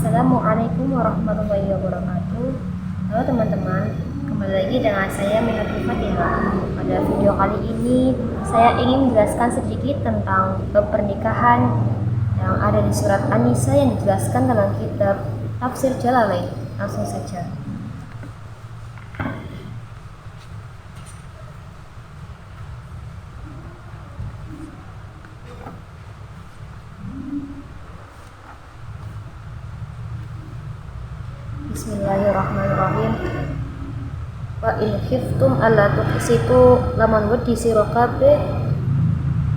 Assalamualaikum warahmatullahi wabarakatuh. Halo teman-teman, kembali lagi dengan saya Minatul Fatihah. Pada video kali ini saya ingin menjelaskan sedikit tentang pernikahan yang ada di surat An-Nisa yang dijelaskan dalam kitab Tafsir Jalalain. Langsung saja. Bismillahirrahmanirrahim. Wa in khiftum alla tuqsitu lamun wedi sira kabeh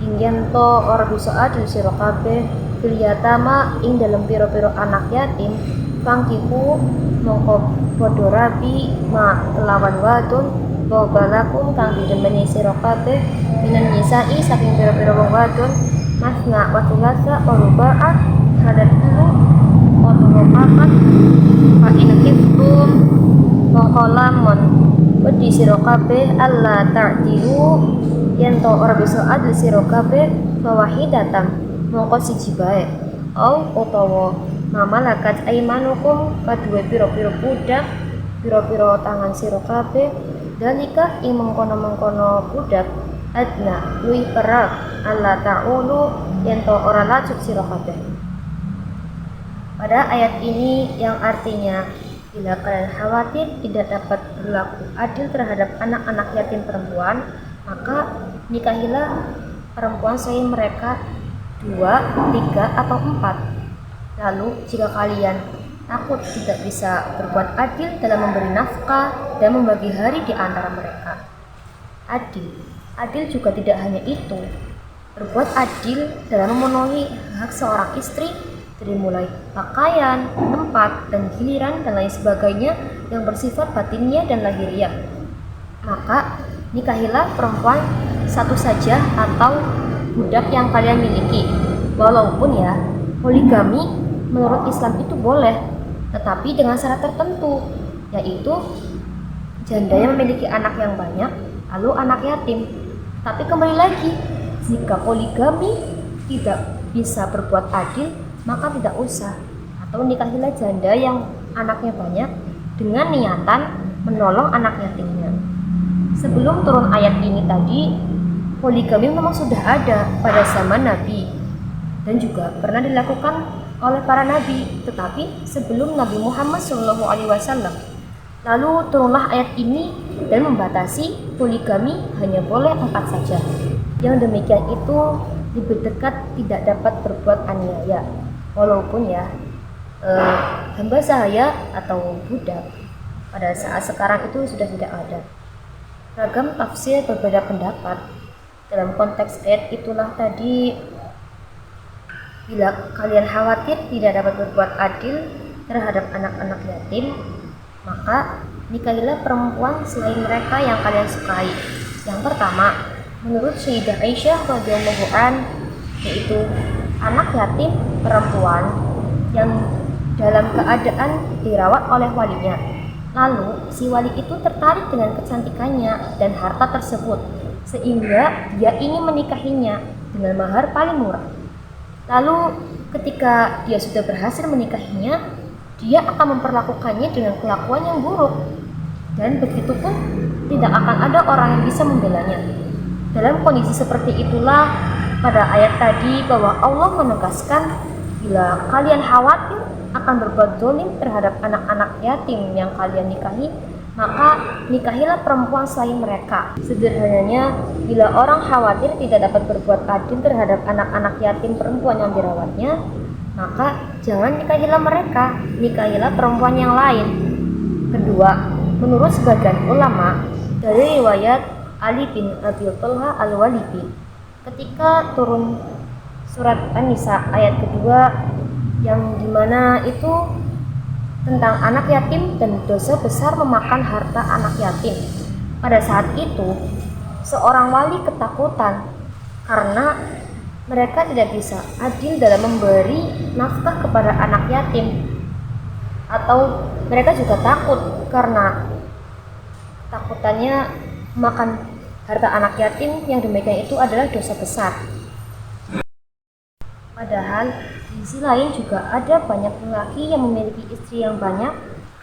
ing to ora bisa adil sira kabeh fil yatama ing dalem pira-pira anak yatim fangkihu mongko padha rabi ma lawan wadon balakum kang didemeni sira kabeh minan nisa'i saking pira-pira wong wadon masna wa thulatsa wa ruba'a hadat papat fa in khiftum mongko lamun wedi sira kabeh alla ta'dilu yen to ora bisa adil sira kabeh fawahidatan mongko siji bae au utawa mamalakat aimanukum kaduwe pira-pira budak pira-pira tangan sira kabeh dalika ing mengkono-mengkono budak adna luwih perak alla ta'ulu yen to ora lacut sira kabeh. Pada ayat ini yang artinya bila kalian khawatir tidak dapat berlaku adil terhadap anak-anak yatim perempuan, maka nikahilah perempuan selain mereka 2, 3, atau 4. Lalu jika kalian takut tidak bisa berbuat adil dalam memberi nafkah dan membagi hari di antara mereka. Adil juga tidak hanya itu. Berbuat adil dalam memenuhi hak seorang istri dari mulai pakaian, tempat, dan giliran dan lain sebagainya yang bersifat batinnya dan lahiriah. Maka nikahilah perempuan satu saja atau budak yang kalian miliki. Walaupun ya, poligami menurut Islam itu boleh, tetapi dengan syarat tertentu, yaitu janda yang memiliki anak yang banyak, lalu anak yatim. Tapi kembali lagi, jika poligami tidak bisa berbuat adil, maka tidak usah, atau nikahilah janda yang anaknya banyak dengan niatan menolong anak yatimnya. Sebelum turun ayat ini tadi, poligami memang sudah ada pada zaman Nabi dan juga pernah dilakukan oleh para nabi, tetapi sebelum Nabi Muhammad SAW. Lalu turunlah ayat ini dan membatasi poligami hanya boleh 4 saja. Yang demikian itu lebih dekat tidak dapat berbuat aniaya. Walaupun ya hamba sahaya atau budak pada saat sekarang itu sudah tidak ada. Ragam tafsir berbeda pendapat dalam konteks ayat itulah tadi. Bila kalian khawatir tidak dapat berbuat adil terhadap anak-anak yatim, maka nikahilah perempuan selain mereka yang kalian sukai. Yang pertama, menurut Sayyidah Aisyah radhiyallahu anha, yaitu anak yatim perempuan yang dalam keadaan dirawat oleh walinya. Lalu si wali itu tertarik dengan kecantikannya dan harta tersebut sehingga dia ingin menikahinya dengan mahar paling murah. Lalu ketika dia sudah berhasil menikahinya, dia akan memperlakukannya dengan kelakuan yang buruk dan begitupun tidak akan ada orang yang bisa membelanya. Dalam kondisi seperti itulah pada ayat tadi bahwa Allah menegaskan bila kalian khawatir akan berbuat zalim terhadap anak-anak yatim yang kalian nikahi, maka nikahilah perempuan selain mereka. Sederhananya, bila orang khawatir tidak dapat berbuat adil terhadap anak-anak yatim perempuan yang dirawatnya, maka jangan nikahilah mereka, nikahilah perempuan yang lain. Kedua, menurut sebagian ulama dari riwayat Ali bin Abi Thalha al-Walibi, ketika turun surat An-Nisa ayat kedua yang dimana itu tentang anak yatim dan dosa besar memakan harta anak yatim. Pada saat itu seorang wali ketakutan karena mereka tidak bisa adil dalam memberi nafkah kepada anak yatim, atau mereka juga takut karena takutannya makan harta anak yatim yang demikian itu adalah dosa besar. Padahal di sisi lain juga ada banyak lelaki yang memiliki istri yang banyak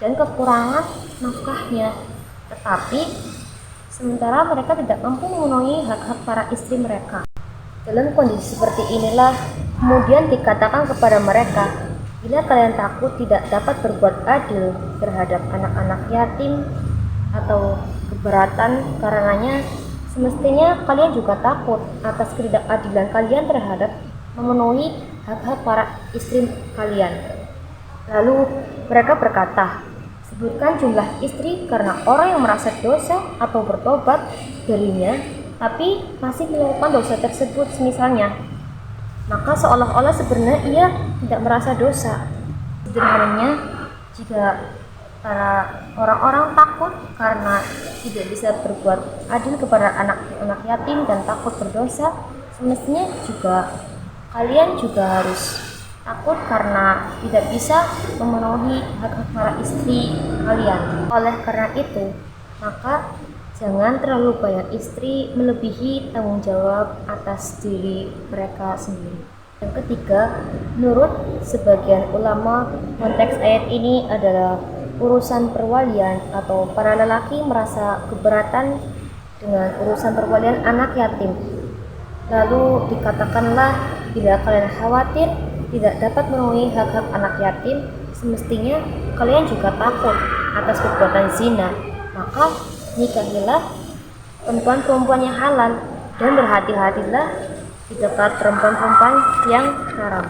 dan kekurangan nafkahnya, tetapi sementara mereka tidak mampu memenuhi hak-hak para istri mereka. Dalam kondisi seperti inilah kemudian dikatakan kepada mereka, bila kalian takut tidak dapat berbuat adil terhadap anak-anak yatim atau keberatan karenanya, semestinya kalian juga takut atas ketidakadilan kalian terhadap memenuhi hak-hak para istri kalian. Lalu mereka berkata, sebutkan jumlah istri karena orang yang merasa dosa atau bertobat darinya tapi masih melakukan dosa tersebut semisalnya, maka seolah-olah sebenarnya ia tidak merasa dosa. Sederhananya, jika para orang-orang takut karena tidak bisa berbuat adil kepada anak-anak yatim dan takut berdosa, semestinya juga kalian juga harus takut karena tidak bisa memenuhi hak-hak para istri kalian. Oleh karena itu, maka jangan terlalu banyak istri melebihi tanggung jawab atas diri mereka sendiri. Yang ketiga, menurut sebagian ulama, konteks ayat ini adalah urusan perwalian atau para lelaki merasa keberatan dengan urusan perwalian anak yatim. Lalu dikatakanlah, bila kalian khawatir tidak dapat memenuhi hak-hak anak yatim, semestinya kalian juga takut atas perbuatan zina, maka nikahilah perempuan-perempuan yang halal dan berhati-hatilah di dekat perempuan-perempuan yang haram.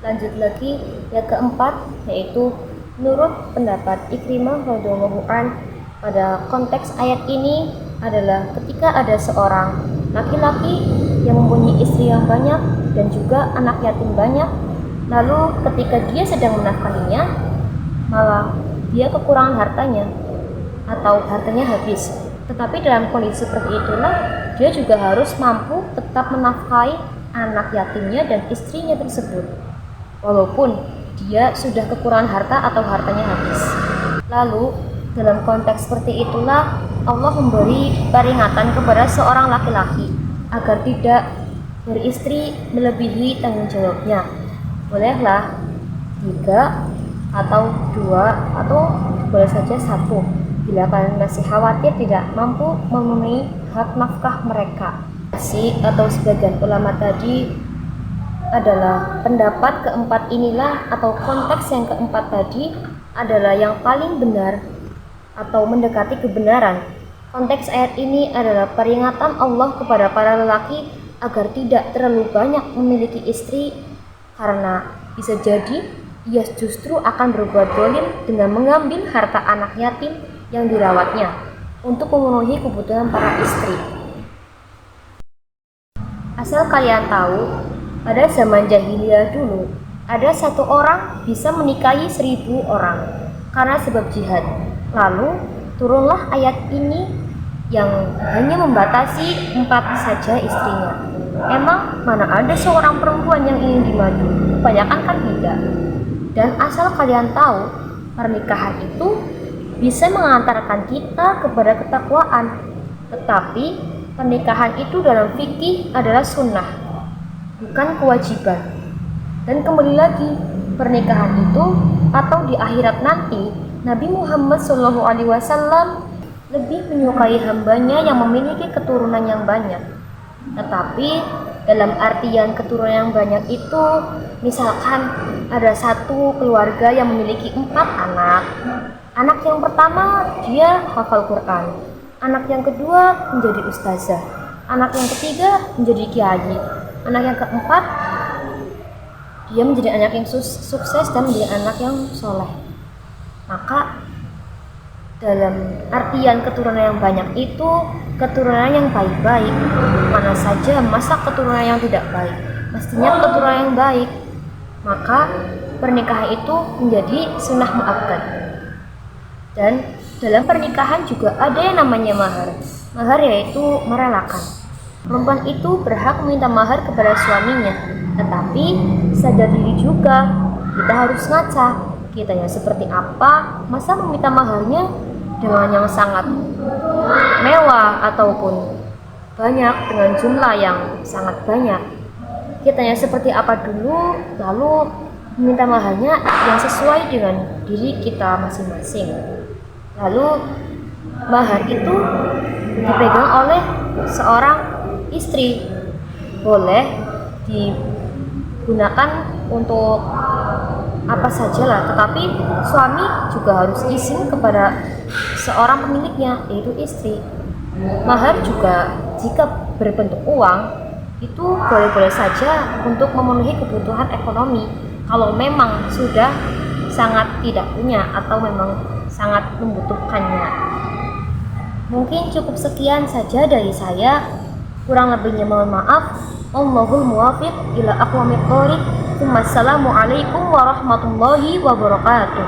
Lanjut lagi, yang keempat, yaitu menurut pendapat Ikrimah radhiyallahu an, pada konteks ayat ini adalah ketika ada seorang laki-laki yang mempunyai istri yang banyak dan juga anak yatim banyak, lalu ketika dia sedang menafkahinya, malah dia kekurangan hartanya atau hartanya habis. Tetapi dalam kondisi seperti itulah dia juga harus mampu tetap menafkahi anak yatimnya dan istrinya tersebut, walaupun dia sudah kekurangan harta atau hartanya habis. Lalu dalam konteks seperti itulah Allah memberi peringatan kepada seorang laki-laki agar tidak beristri melebihi tanggung jawabnya. Bolehlah 3 atau 2 atau boleh saja 1 bila kalian masih khawatir tidak mampu memenuhi hak nafkah mereka. Atau sebagian ulama tadi adalah pendapat keempat inilah atau konteks yang keempat tadi adalah yang paling benar atau mendekati kebenaran. Konteks ayat ini adalah peringatan Allah kepada para lelaki agar tidak terlalu banyak memiliki istri, karena bisa jadi ia justru akan berbuat zalim dengan mengambil harta anak yatim yang dirawatnya untuk memenuhi kebutuhan para istri. Asal kalian tahu, pada zaman jahiliyah dulu, ada satu orang bisa menikahi 1000 orang karena sebab jihad. Lalu turunlah ayat ini yang hanya membatasi 4 saja istrinya. Emang mana ada seorang perempuan yang ingin dimadu? Kebanyakan kan tidak. Dan asal kalian tahu, pernikahan itu bisa mengantarkan kita kepada ketakwaan. Tetapi pernikahan itu dalam fikih adalah sunnah, bukan kewajiban. Dan kembali lagi, pernikahan itu atau di akhirat nanti, Nabi Muhammad SAW lebih menyukai hambanya yang memiliki keturunan yang banyak. Tetapi dalam artian keturunan yang banyak itu, misalkan ada satu keluarga yang memiliki 4 anak. Anak yang pertama dia hafal Quran, anak yang kedua menjadi ustazah, anak yang ketiga menjadi kiai, anak yang keempat dia menjadi anak yang sukses dan menjadi anak yang soleh. Maka dalam artian keturunan yang banyak itu keturunan yang baik-baik. Mana saja masa keturunan yang tidak baik? Mestinya keturunan yang baik. Maka pernikahan itu menjadi sunnah muakkad. Dan dalam pernikahan juga ada yang namanya mahar. Mahar yaitu merelakan. Perempuan itu berhak meminta mahar kepada suaminya, tetapi sadar diri juga, kita harus ngaca. Kitanya seperti apa, masa meminta maharnya dengan yang sangat mewah ataupun banyak dengan jumlah yang sangat banyak. kitanya seperti apa dulu, lalu meminta maharnya yang sesuai dengan diri kita masing-masing. Lalu mahar itu dipegang oleh seorang istri, boleh digunakan untuk apa sajalah, tetapi suami juga harus izin kepada seorang pemiliknya, yaitu istri. Mahar juga jika berbentuk uang itu boleh-boleh saja untuk memenuhi kebutuhan ekonomi kalau memang sudah sangat tidak punya atau memang sangat membutuhkannya. Mungkin cukup sekian saja dari saya, kurang lebihnya mohon maaf. Allahul muwafiq ila aqwamit thoriq. Wassalamualaikum warahmatullahi wabarakatuh.